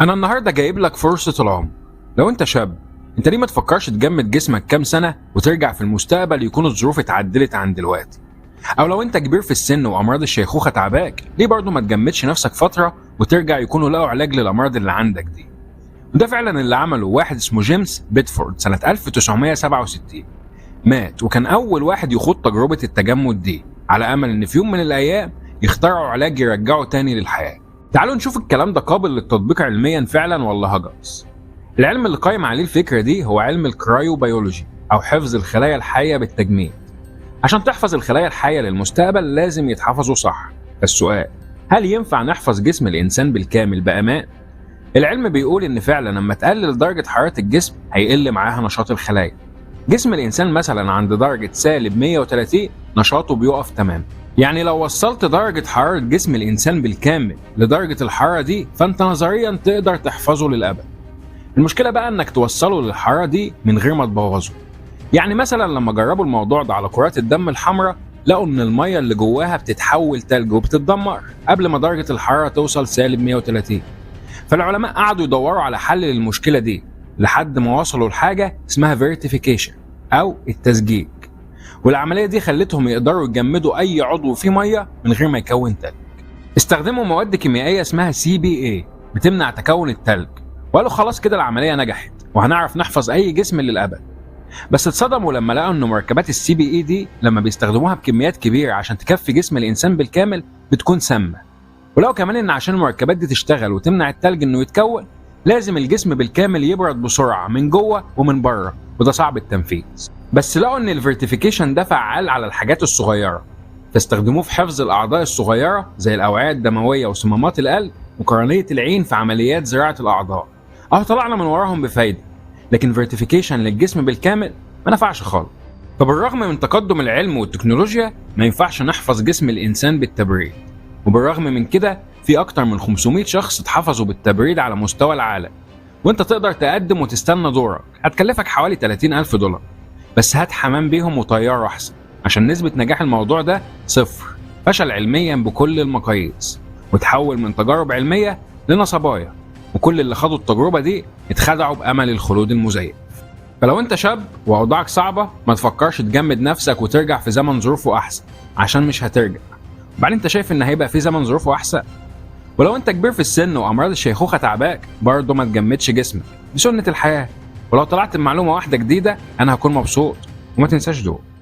أنا النهاردة جايب لك فرصة العمر. لو أنت شاب، أنت ليه ما تفكرش تجمد جسمك كام سنة وترجع في المستقبل يكون الظروف اتعدلت عن دلوقتي؟ أو لو أنت كبير في السن وأمراض الشيخوخة تعباك، ليه برضه ما تجمدش نفسك فترة وترجع يكونوا لقوا علاج للأمراض اللي عندك دي؟ وده فعلا اللي عمله واحد اسمه جيمس بيدفورد سنة 1967. مات وكان أول واحد يخوض تجربة التجمد دي، على أمل إن في يوم من الأيام يخترعوا علاج يرجعه تاني للحياة. تعالوا نشوف الكلام ده قابل للتطبيق علميا فعلا ولا هجس. العلم اللي قايم عليه الفكرة دي هو علم الكرايوبيولوجي أو حفظ الخلايا الحية بالتجميد. عشان تحفظ الخلايا الحية للمستقبل لازم يتحفظوا صح. فالسؤال، هل ينفع نحفظ جسم الإنسان بالكامل بأمان؟ العلم بيقول إن فعلا لما تقلل درجة حرارة الجسم هيقل معاها نشاط الخلايا. جسم الإنسان مثلا عند درجة سالب 130 نشاطه بيقف تماما. يعني لو وصلت درجة حرارة جسم الإنسان بالكامل لدرجة الحرارة دي فأنت نظريا تقدر تحفظه للأبد. المشكلة بقى إنك توصله للحرارة دي من غير ما تبوظه. يعني مثلا لما جربوا الموضوع ده على كرات الدم الحمراء، لقوا إن المية اللي جواها بتتحول تلج وبتتدمر قبل ما درجة الحرارة توصل سالب 130. فالعلماء قعدوا يدوروا على حل للمشكلة دي لحد ما وصلوا لحاجة اسمها فيرتيفيكيشن أو التسجيج. والعملية دي خلتهم يقدروا يجمدوا أي عضو فيه مية من غير ما يكون تلج. استخدموا مواد كيميائية اسمها CPA بتمنع تكون التلج، وقالوا خلاص كده العملية نجحت وهنعرف نحفظ أي جسم للأبد. بس اتصدموا لما لقوا إن مركبات CPA دي لما بيستخدموها بكميات كبيرة عشان تكفي جسم الإنسان بالكامل بتكون سامة. ولقوا كمان إن عشان المركبات دي تشتغل وتمنع التلج إنه يتكون لازم الجسم بالكامل يبرد بسرعة من جوه ومن بره، وده صعب التنفيذ. بس لقوا ان الفيرتيفيكيشن ده فعال على الحاجات الصغيره، تستخدموه في حفظ الاعضاء الصغيره زي الاوعيه الدمويه وصمامات القلب وقرنيه العين في عمليات زراعه الاعضاء. طلعنا من وراهم بفايده، لكن فيرتيفيكيشن للجسم بالكامل ما نفعش خالص. فبالرغم من تقدم العلم والتكنولوجيا ما ينفعش نحفظ جسم الانسان بالتبريد. وبالرغم من كده في اكتر من 500 شخص اتحفظوا بالتبريد على مستوى العالم. وانت تقدر تقدم وتستنى دورك، هتكلفك حوالي $30,000. بس هات حمام بيهم وطياره احسن، عشان نسبة نجاح الموضوع ده 0، فشل علميا بكل المقاييس، وتحول من تجارب علمية لنصبايا، وكل اللي خدوا التجربة دي اتخدعوا بأمل الخلود المزيف. فلو انت شاب واوضاعك صعبة ما تفكرش تجمد نفسك وترجع في زمن ظروفه احسن، عشان مش هترجع. وبعدين انت شايف ان هيبقى في زمن ظروفه احسن؟ ولو انت كبير في السن وامراض الشيخوخة تعباك برضه ما تجمدش جسمك، دي سنة الحياة. ولو طلعت بمعلومة واحدة جديدة أنا هكون مبسوط. وما تنساش دول.